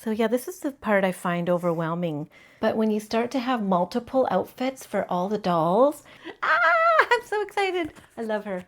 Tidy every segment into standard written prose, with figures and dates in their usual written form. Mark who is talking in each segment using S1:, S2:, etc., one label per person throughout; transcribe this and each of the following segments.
S1: So yeah, this is the part I find overwhelming. But when you start to have multiple outfits for all the dolls, I'm so excited. I love her.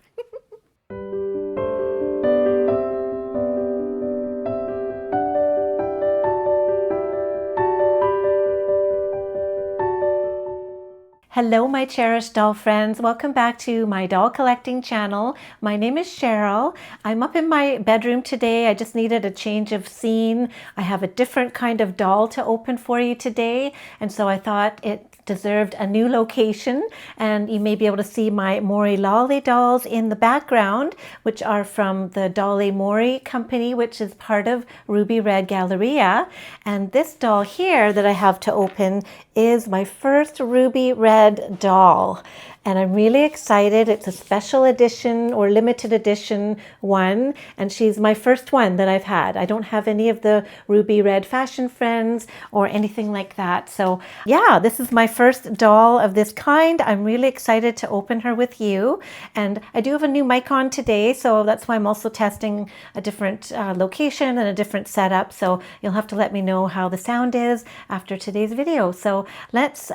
S1: Hello, my cherished doll friends. Welcome back to my doll collecting channel. My name is Cheryl. I'm up in my bedroom today. I just needed a change of scene. I have a different kind of doll to open for you today, and so I thought it deserved a new location, and you may be able to see my Mori Lolly dolls in the background, which are from the Dolly Mori company, which is part of Ruby Red Galleria. And this doll here that I have to open is my first Ruby Red doll. And I'm really excited. It's a special edition or limited edition one. And she's my first one that I've had. I don't have any of the Ruby Red Fashion Friends or anything like that. So yeah, this is my first doll of this kind. I'm really excited to open her with you. And I do have a new mic on today. So that's why I'm also testing a different location and a different setup. So you'll have to let me know how the sound is after today's video. So let's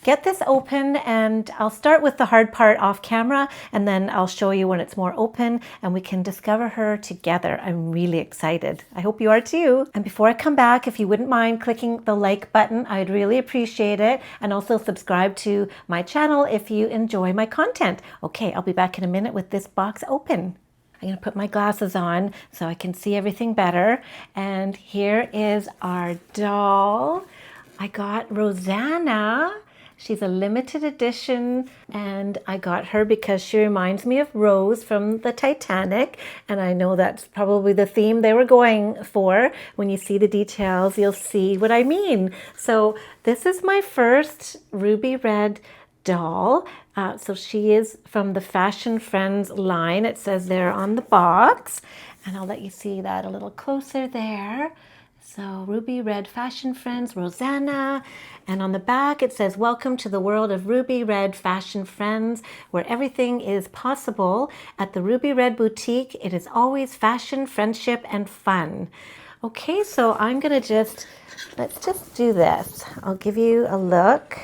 S1: get this open, and I'll start with the hard part off camera, and then I'll show you when it's more open and we can discover her together. I'm really excited. I hope you are too. And before I come back, if you wouldn't mind clicking the like button, I'd really appreciate it. And also subscribe to my channel if you enjoy my content. Okay, I'll be back in a minute with this box open. I'm going to put my glasses on so I can see everything better. And here is our doll. I got Rosanna. She's a limited edition, and I got her because she reminds me of Rose from the Titanic, and I know that's probably the theme they were going for. When you see the details, you'll see what I mean. So this is my first Ruby Red doll. So she is from the Fashion Friends line. It says there on the box, and I'll let you see that a little closer there. So Ruby Red Fashion Friends, Rosanna. And on the back it says, welcome to the world of Ruby Red Fashion Friends, where everything is possible. At the Ruby Red Boutique, it is always fashion, friendship, and fun. Okay, so I'm gonna let's just do this. I'll give you a look,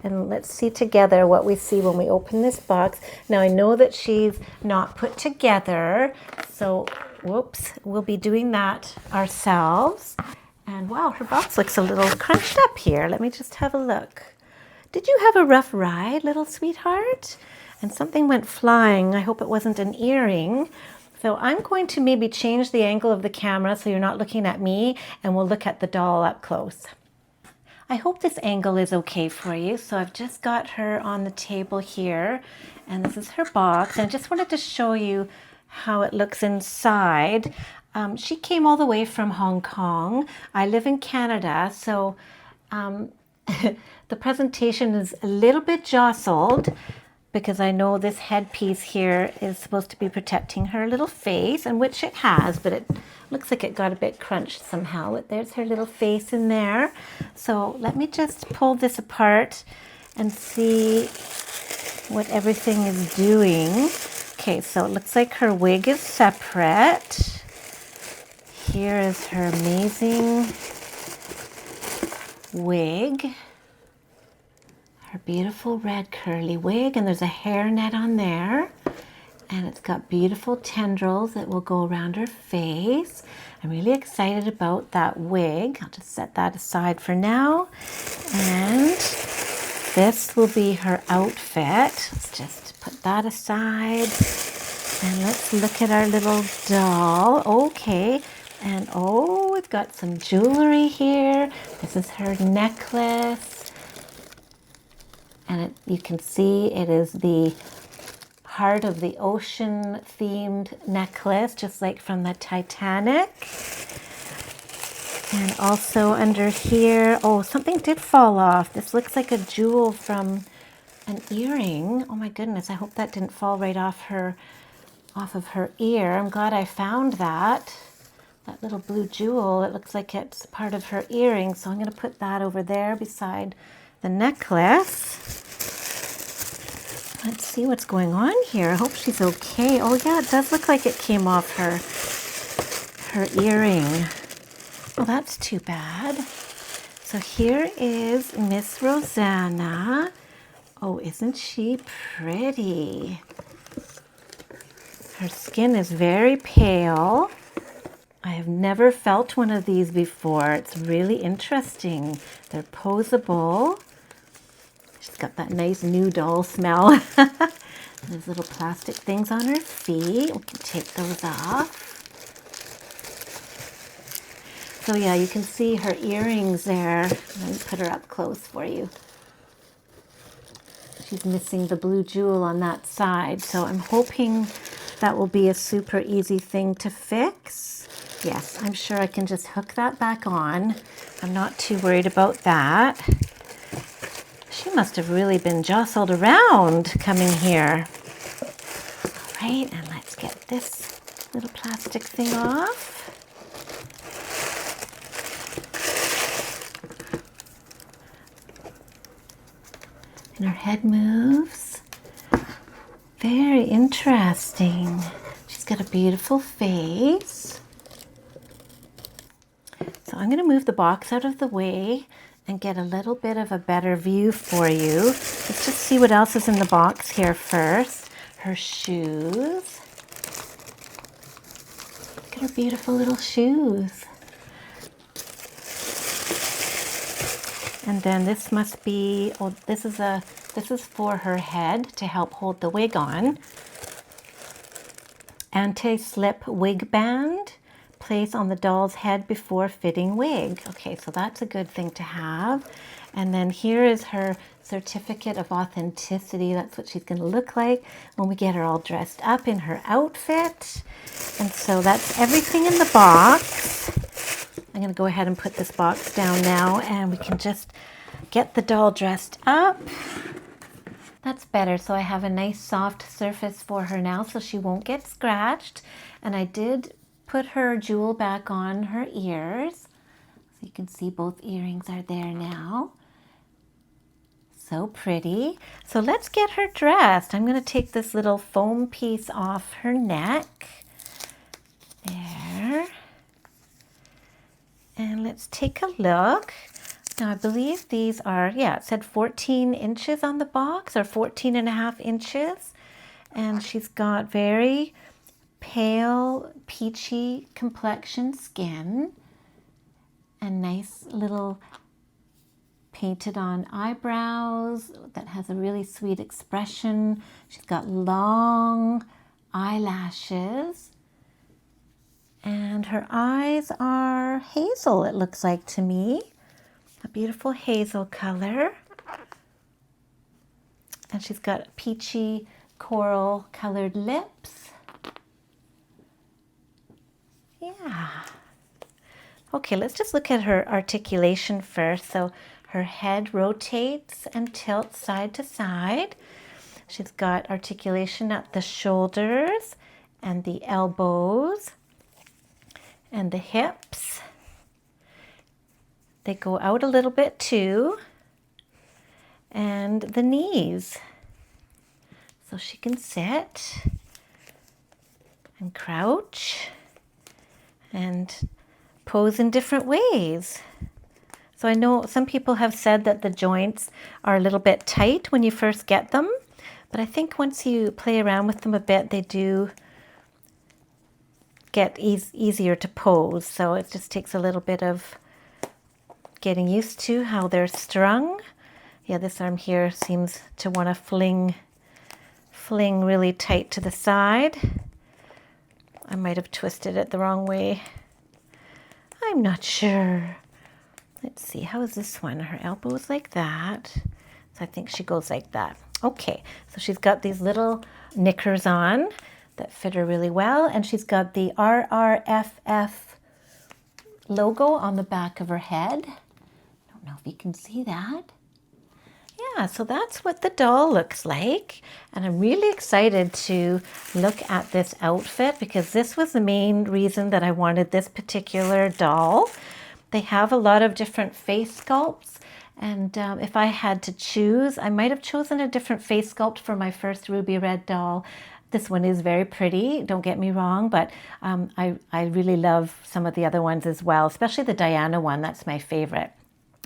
S1: and let's see together what we see when we open this box. Now I know that she's not put together, so whoops, we'll be doing that ourselves. And wow, her box looks a little crunched up here. Let me just have a look. Did you have a rough ride, little sweetheart? And something went flying. I hope it wasn't an earring. So I'm going to maybe change the angle of the camera so you're not looking at me, and we'll look at the doll up close. I hope this angle is okay for you. So I've just got her on the table here, and this is her box. And I just wanted to show you how it looks inside. She came all the way from Hong Kong. I live in Canada, so the presentation is a little bit jostled because I know this headpiece here is supposed to be protecting her little face, and which it has, but it looks like it got a bit crunched somehow. But there's her little face in there. So let me just pull this apart and see what everything is doing. Okay, so it looks like her wig is separate. Here is her amazing wig. Her beautiful red curly wig, and there's a hairnet on there. And it's got beautiful tendrils that will go around her face. I'm really excited about that wig. I'll just set that aside for now. And this will be her outfit. Let's just put that aside. And let's look at our little doll. Okay. And oh, it's got some jewelry here. This is her necklace. And you can see it is the heart of the ocean themed necklace, just like from the Titanic. And also under here, oh, something did fall off. This looks like a jewel from an earring. Oh my goodness, I hope that didn't fall right off of her ear. I'm glad I found that. That little blue jewel, it looks like it's part of her earring, so I'm going to put that over there beside the necklace. Let's see what's going on here. I hope she's okay. Oh yeah, it does look like it came off her earring. Well, that's too bad. So here is Miss Rosanna. Oh, isn't she pretty? Her skin is very pale. I have never felt one of these before. It's really interesting. They're posable. She's got that nice new doll smell. There's little plastic things on her feet. We can take those off. So yeah, you can see her earrings there. Let me put her up close for you. She's missing the blue jewel on that side. So I'm hoping that will be a super easy thing to fix. Yes, I'm sure I can just hook that back on. I'm not too worried about that. She must have really been jostled around coming here. All right, and let's get this little plastic thing off. And her head moves. Very interesting. She's got a beautiful face. So I'm going to move the box out of the way and get a little bit of a better view for you. Let's just see what else is in the box here first. Her shoes. Look at her beautiful little shoes. And then this must be, oh, this is for her head to help hold the wig on. Anti-slip wig band. Place on the doll's head before fitting wig. Okay, so that's a good thing to have. And then here is her certificate of authenticity. That's what she's going to look like when we get her all dressed up in her outfit. And so that's everything in the box. I'm going to go ahead and put this box down now, and we can just get the doll dressed up. That's better. So I have a nice soft surface for her now so she won't get scratched. And I did put her jewel back on her ears. So you can see both earrings are there now. So pretty. So let's get her dressed. I'm going to take this little foam piece off her neck. There. And let's take a look. Now I believe these are, yeah, it said 14 inches on the box, or 14.5 inches. And she's got very pale, peachy complexion skin. And nice little painted on eyebrows that has a really sweet expression. She's got long eyelashes. And her eyes are hazel, it looks like to me. A beautiful hazel color. And she's got peachy coral colored lips. Yeah. Okay, let's just look at her articulation first. So her head rotates and tilts side to side. She's got articulation at the shoulders and the elbows. And the hips, they go out a little bit too, and the knees. So she can sit and crouch and pose in different ways. So I know some people have said that the joints are a little bit tight when you first get them, but I think once you play around with them a bit, they do get easier to pose. So it just takes a little bit of getting used to how they're strung. Yeah, this arm here seems to want to fling really tight to the side. I might have twisted it the wrong way. I'm not sure. Let's see, how is this one? Her elbow's like that. So I think she goes like that. Okay, so she's got these little knickers on that fit her really well, and she's got the RRFF logo on the back of her head. I don't know if you can see that. Yeah, so that's what the doll looks like, and I'm really excited to look at this outfit because this was the main reason that I wanted this particular doll. They have a lot of different face sculpts, and if I had to choose, I might have chosen a different face sculpt for my first Ruby Red doll. This one is very pretty, don't get me wrong, but I really love some of the other ones as well, especially the Diana one. That's my favorite.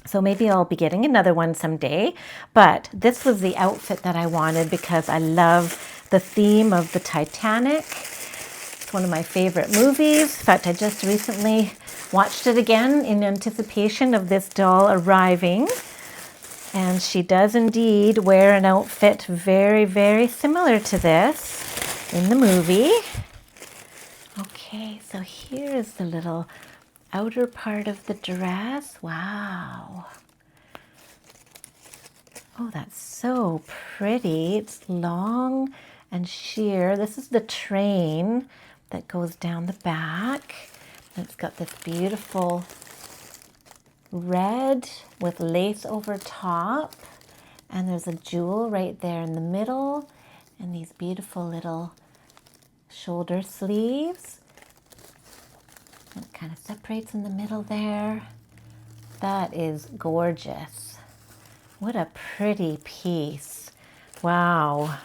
S1: So maybe I'll be getting another one someday. But this was the outfit that I wanted because I love the theme of the Titanic. It's one of my favorite movies. In fact, I just recently watched it again in anticipation of this doll arriving. And she does indeed wear an outfit very, very similar to this in the movie. Okay, so here is the little outer part of the dress. Wow. Oh, that's so pretty. It's long and sheer. This is the train that goes down the back. And it's got this beautiful red with lace over top, and there's a jewel right there in the middle, and these beautiful little shoulder sleeves. It kind of separates in the middle there. That is gorgeous. What a pretty piece. Wow.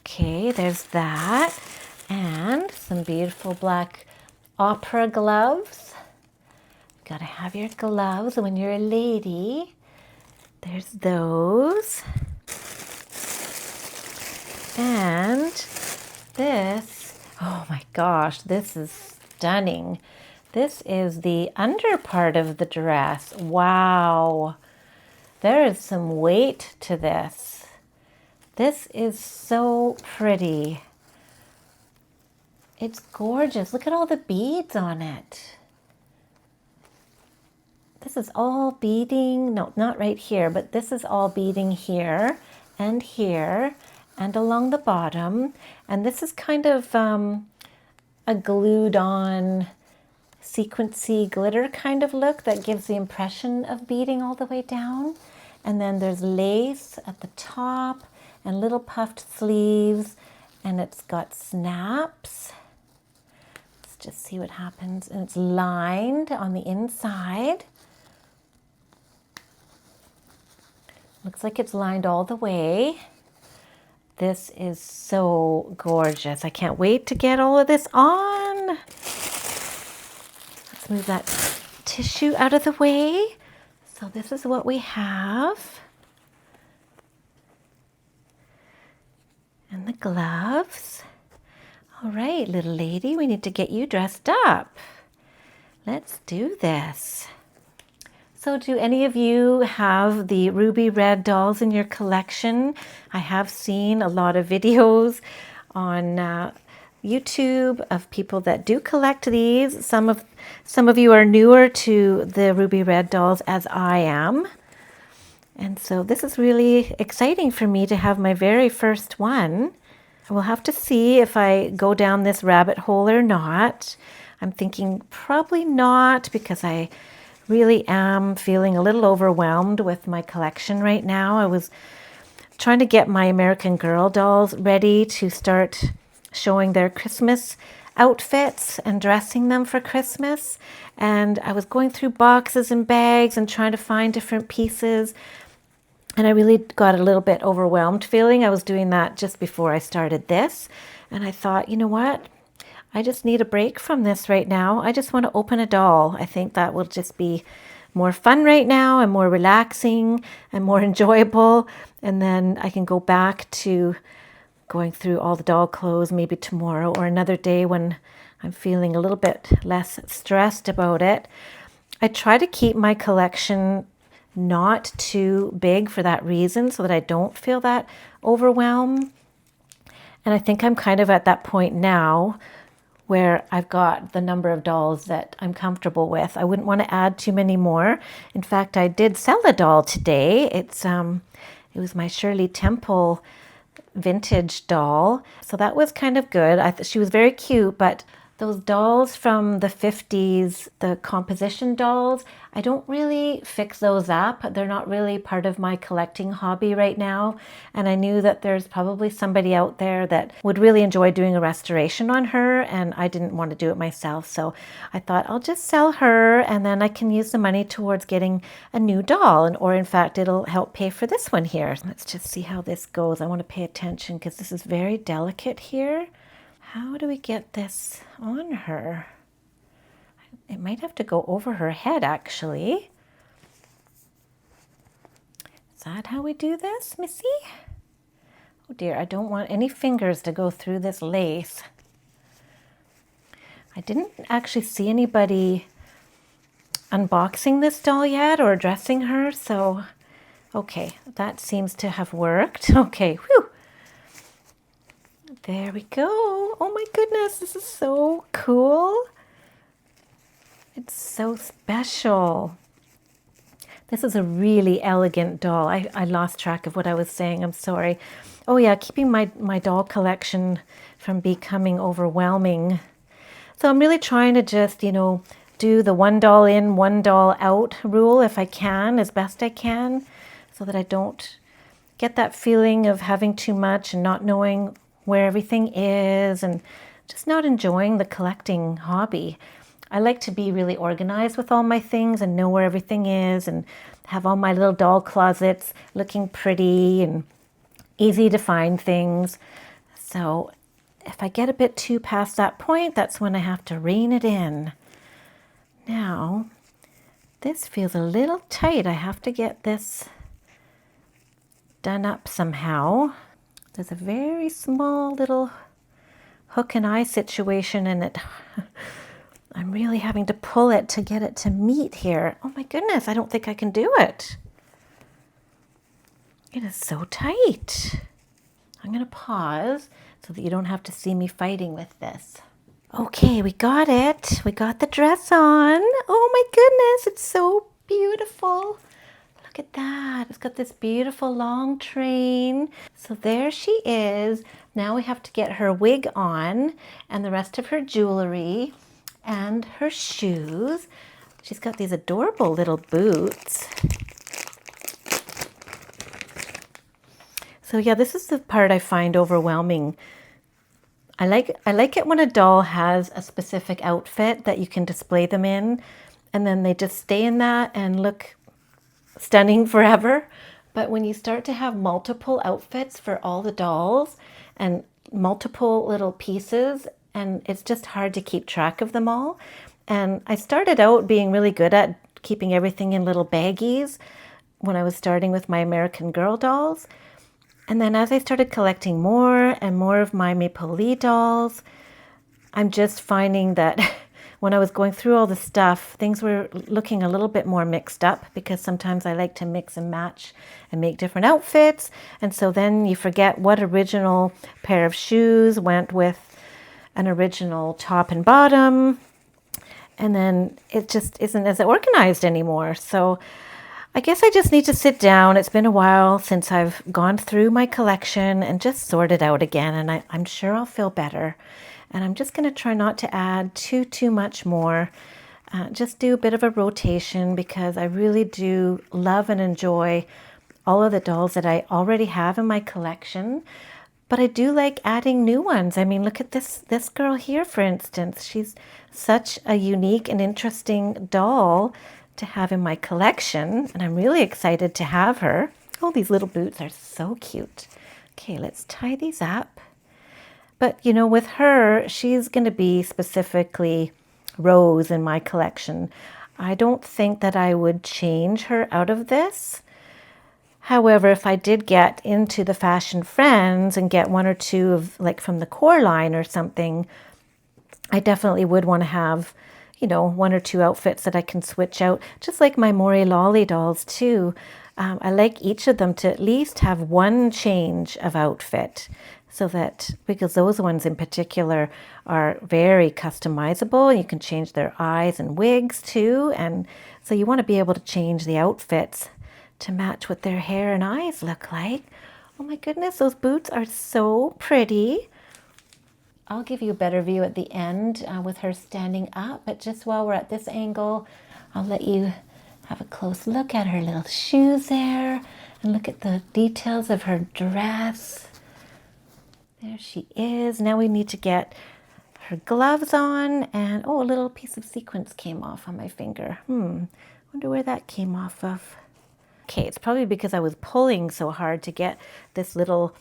S1: Okay, there's that, and some beautiful black opera gloves. Gotta have your gloves when you're a lady. There's those. And this, oh my gosh, this is stunning. This is the under part of the dress. Wow. There is some weight to this. This is so pretty. It's gorgeous. Look at all the beads on it. This is all beading, no, not right here, but this is all beading here and along the bottom. And this is kind of a glued on sequency glitter kind of look that gives the impression of beading all the way down. And then there's lace at the top and little puffed sleeves, and it's got snaps. Let's just see what happens. And it's lined on the inside. Looks like it's lined all the way. This is so gorgeous. I can't wait to get all of this on. Let's move that tissue out of the way. So this is what we have. And the gloves. All right, little lady, we need to get you dressed up. Let's do this. So do any of you have the Ruby Red dolls in your collection? I have seen a lot of videos on YouTube of people that do collect these. Some of you are newer to the Ruby Red dolls, as I am. And so this is really exciting for me to have my very first one. We'll have to see if I go down this rabbit hole or not. I'm thinking probably not, because I really am feeling a little overwhelmed with my collection right now. I was trying to get my American Girl dolls ready to start showing their Christmas outfits and dressing them for Christmas. And I was going through boxes and bags and trying to find different pieces. And I really got a little bit overwhelmed feeling. I was doing that just before I started this. And I thought, you know what? I just need a break from this right now. I just want to open a doll. I think that will just be more fun right now and more relaxing and more enjoyable. And then I can go back to going through all the doll clothes maybe tomorrow or another day when I'm feeling a little bit less stressed about it. I try to keep my collection not too big for that reason, so that I don't feel that overwhelm. And I think I'm kind of at that point now where I've got the number of dolls that I'm comfortable with. I wouldn't want to add too many more. In fact, I did sell a doll today. It was my Shirley Temple vintage doll. So that was kind of good. She was very cute, but Those dolls from the 50s, the composition dolls, I don't really fix those up. They're not really part of my collecting hobby right now. And I knew that there's probably somebody out there that would really enjoy doing a restoration on her, and I didn't want to do it myself. So I thought I'll just sell her, and then I can use the money towards getting a new doll, or in fact, it'll help pay for this one here. Let's just see how this goes. I want to pay attention because this is very delicate here. How do we get this on her? It might have to go over her head, actually. Is that how we do this, Missy? Oh dear, I don't want any fingers to go through this lace. I didn't actually see anybody unboxing this doll yet or dressing her, so okay, that seems to have worked. Okay, whew. There we go. Oh my goodness, this is so cool. It's so special. This is a really elegant doll. I lost track of what I was saying. I'm sorry. Oh yeah, keeping my doll collection from becoming overwhelming. So I'm really trying to just, you know, do the one doll in, one doll out rule if I can, as best I can, so that I don't get that feeling of having too much and not knowing where everything is and just not enjoying the collecting hobby. I like to be really organized with all my things and know where everything is and have all my little doll closets looking pretty and easy to find things. So if I get a bit too past that point, that's when I have to rein it in. Now, this feels a little tight. I have to get this done up somehow. There's a very small little hook and eye situation in it. I'm really having to pull it to get it to meet here. Oh my goodness, I don't think I can do it. It is so tight. I'm going to pause so that you don't have to see me fighting with this. Okay, we got it. We got the dress on. Oh my goodness, it's so beautiful. Look at that. It's got this beautiful long train. So there she is. Now we have to get her wig on and the rest of her jewelry and her shoes. She's got these adorable little boots. So yeah, this is the part I find overwhelming. I like it when a doll has a specific outfit that you can display them in, and then they just stay in that and look stunning forever. But when you start to have multiple outfits for all the dolls and multiple little pieces, and it's just hard to keep track of them all. And I started out being really good at keeping everything in little baggies when I was starting with my American Girl dolls. And then as I started collecting more and more of my Maple Lee dolls, I'm just finding that when I was going through all the stuff, things were looking a little bit more mixed up because sometimes I like to mix and match and make different outfits. And so then you forget what original pair of shoes went with an original top and bottom. And then it just isn't as organized anymore. So I guess I just need to sit down. It's been a while since I've gone through my collection and just sort it out again. And I'm sure I'll feel better. And I'm just going to try not to add too much more. Just do a bit of a rotation because I really do love and enjoy all of the dolls that I already have in my collection. But I do like adding new ones. I mean, look at this girl here, for instance. She's such a unique and interesting doll to have in my collection. And I'm really excited to have her. Oh, these little boots are so cute. Okay, let's tie these up. But, you know, with her, she's going to be specifically Rose in my collection. I don't think that I would change her out of this. However, if I did get into the Fashion Friends and get one or two of, like, from the core line or something, I definitely would want to have, you know, one or two outfits that I can switch out. Just like my Mori Lolly dolls, too. I like each of them to at least have one change of outfit. So that, because those ones in particular are very customizable. You can change their eyes and wigs too. And so you want to be able to change the outfits to match what their hair and eyes look like. Oh my goodness, those boots are so pretty. I'll give you a better view at the end with her standing up, but just while we're at this angle, I'll let you have a close look at her little shoes there and look at the details of her dress. There she is. Now we need to get her gloves on, and oh, a little piece of sequins came off on my finger. Wonder where that came off of. Okay, it's probably because I was pulling so hard to get this little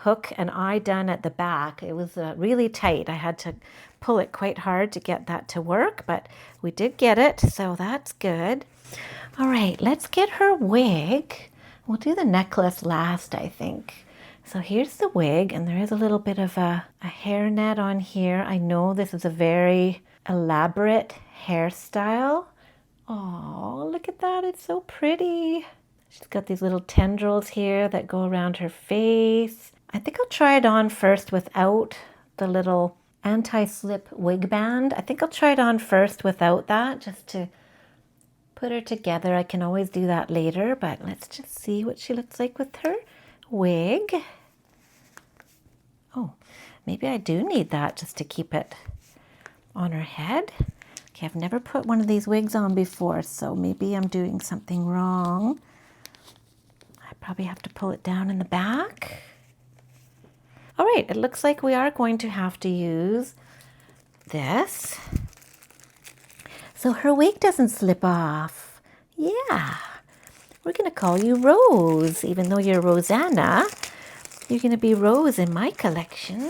S1: hook and eye done at the back. It was really tight. I had to pull it quite hard to get that to work, but we did get it, so that's good. All right, let's get her wig. We'll do the necklace last, I think. So here's the wig, and there is a little bit of a hairnet on here. I know this is a very elaborate hairstyle. Oh, look at that. It's so pretty. She's got these little tendrils here that go around her face. I think I'll try it on first without the little anti-slip wig band. I think I'll try it on first without that, just to put her together. I can always do that later, but let's just see what she looks like with her wig. Oh, maybe I do need that just to keep it on her head. Okay, I've never put one of these wigs on before, so maybe I'm doing something wrong. I probably have to pull it down in the back. All right, it looks like we are going to have to use this, so her wig doesn't slip off. Yeah, we're gonna call you Rose. Even though you're Rosanna, you're gonna be Rose in my collection.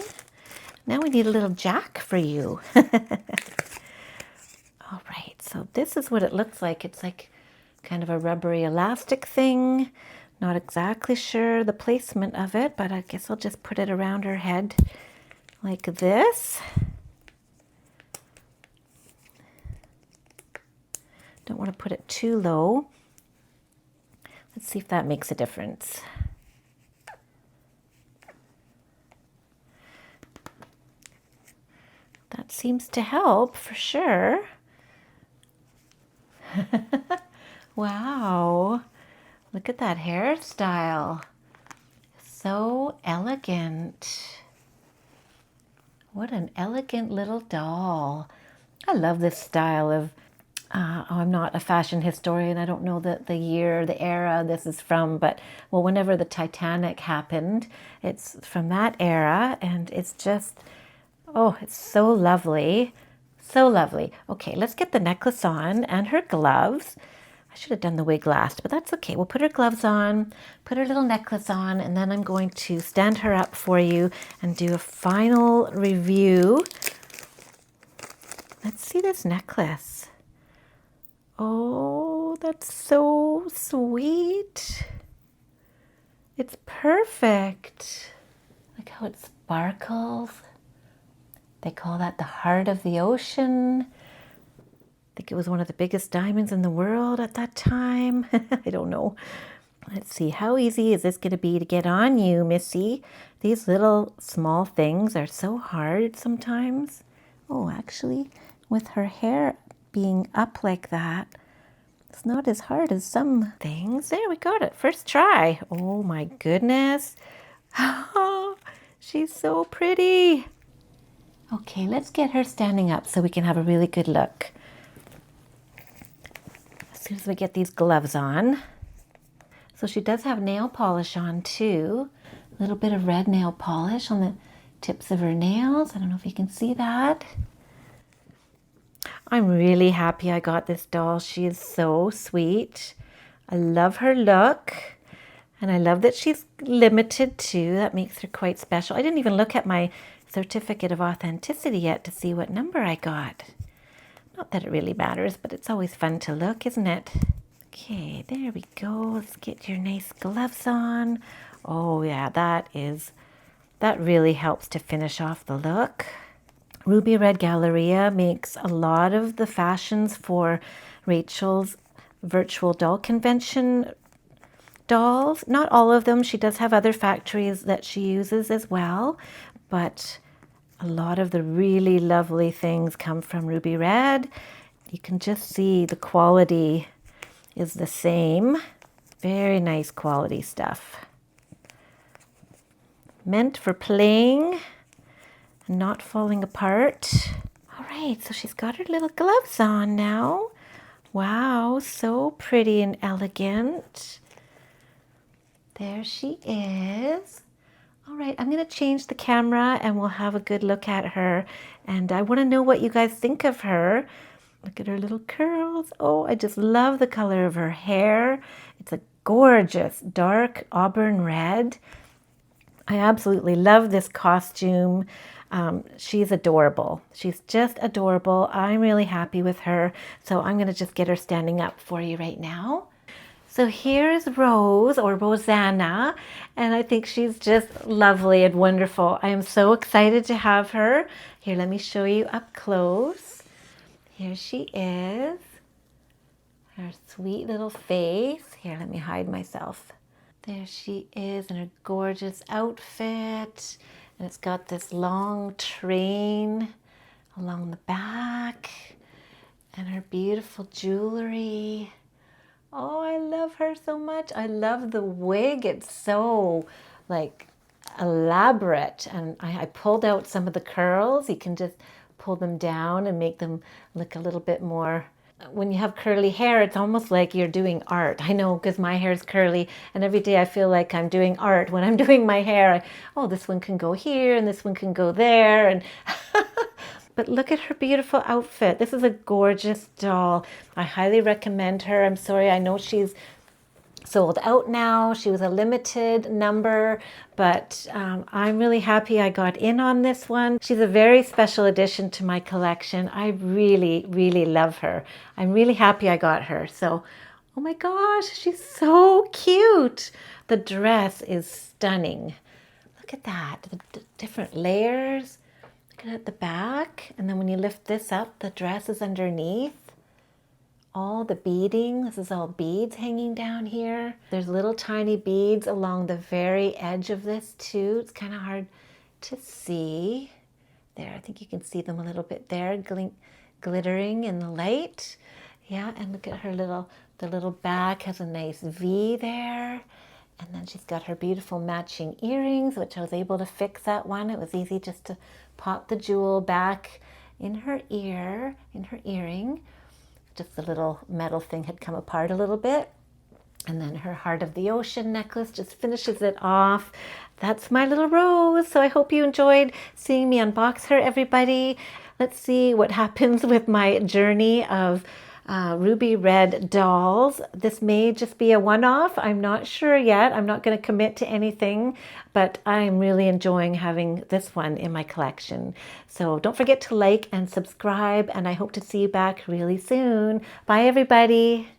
S1: Now we need a little jack for you. All right, so this is what it looks like. It's like kind of a rubbery elastic thing. Not exactly sure the placement of it, but I guess I'll just put it around her head like this. Don't want to put it too low. Let's see if that makes a difference. That seems to help for sure. Wow. Look at that hairstyle. So elegant. What an elegant little doll. I love this style of, I'm not a fashion historian. I don't know the year, the era this is from, but well, whenever the Titanic happened, it's from that era, and it's just, oh, it's so lovely. So lovely. Okay, let's get the necklace on and her gloves. I should have done the wig last, but that's okay. We'll put her gloves on, put her little necklace on, and then I'm going to stand her up for you and do a final review. Let's see this necklace. Oh, that's so sweet. It's perfect. Look how it sparkles. They call that the heart of the ocean. I think it was one of the biggest diamonds in the world at that time. I don't know. Let's see, how easy is this going to be to get on you, Missy? These little small things are so hard sometimes. Oh, actually, with her hair being up like that, it's not as hard as some things. There, we got it. First try. Oh my goodness. Oh, she's so pretty. Okay, let's get her standing up so we can have a really good look. As soon as we get these gloves on. So she does have nail polish on too. A little bit of red nail polish on the tips of her nails. I don't know if you can see that. I'm really happy I got this doll. She is so sweet. I love her look. And I love that she's limited too. That makes her quite special. I didn't even look at my certificate of authenticity yet to see what number I got. Not that it really matters, but it's always fun to look, isn't it? Okay, there we go. Let's get your nice gloves on. Oh yeah, that really helps to finish off the look. Ruby Red Galleria makes a lot of the fashions for Rachel's virtual doll convention dolls. Not all of them. She does have other factories that she uses as well, but a lot of the really lovely things come from Ruby Red. You can just see the quality is the same. Very nice quality stuff. Meant for playing not falling apart. All right, so she's got her little gloves on now. Wow, so pretty and elegant. There she is. All right, I'm going to change the camera and we'll have a good look at her. And I want to know what you guys think of her. Look at her little curls. Oh, I just love the color of her hair. It's a gorgeous dark auburn red. I absolutely love this costume. She's adorable. She's just adorable. I'm really happy with her. So I'm going to just get her standing up for you right now. So here's Rose, or Rosanna, and I think she's just lovely and wonderful. I am so excited to have her. Here, let me show you up close. Here she is. Her sweet little face. Here, let me hide myself. There she is in her gorgeous outfit. And it's got this long train along the back. And her beautiful jewelry. Oh, I love her so much. I love the wig. It's so like elaborate. And I pulled out some of the curls. You can just pull them down and make them look a little bit more. When you have curly hair, it's almost like you're doing art. I know, because my hair is curly, and every day I feel like I'm doing art when I'm doing my hair. Oh, this one can go here and this one can go there. And but look at her beautiful outfit. This is a gorgeous doll. I highly recommend her. I'm sorry, I know she's sold out now. She was a limited number, but I'm really happy I got in on this one. She's a very special addition to my collection. I really, really love her. I'm really happy I got her. So, oh my gosh, she's so cute. The dress is stunning. Look at that, the different layers. Look at the back, and then when you lift this up, the dress is underneath. All the beading, this is all beads hanging down here. There's little tiny beads along the very edge of this too. It's kind of hard to see. There, I think you can see them a little bit there, glittering in the light. Yeah, and look at her the little back has a nice V there. And then she's got her beautiful matching earrings, which I was able to fix that one. It was easy just to pop the jewel back in her ear, in her earring. Just the little metal thing had come apart a little bit. And then her Heart of the Ocean necklace just finishes it off. That's my little Rose. So I hope you enjoyed seeing me unbox her, everybody. Let's see what happens with my journey of Ruby Red dolls. This may just be a one-off. I'm not sure yet. I'm not going to commit to anything, but I'm really enjoying having this one in my collection. So don't forget to like and subscribe, and I hope to see you back really soon. Bye, everybody.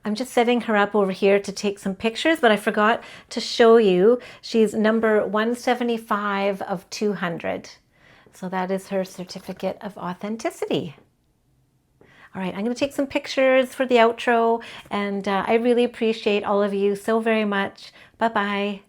S1: I'm just setting her up over here to take some pictures, but I forgot to show you. She's number 175 of 200. So that is her certificate of authenticity. All right, I'm going to take some pictures for the outro, and I really appreciate all of you so very much. Bye-bye.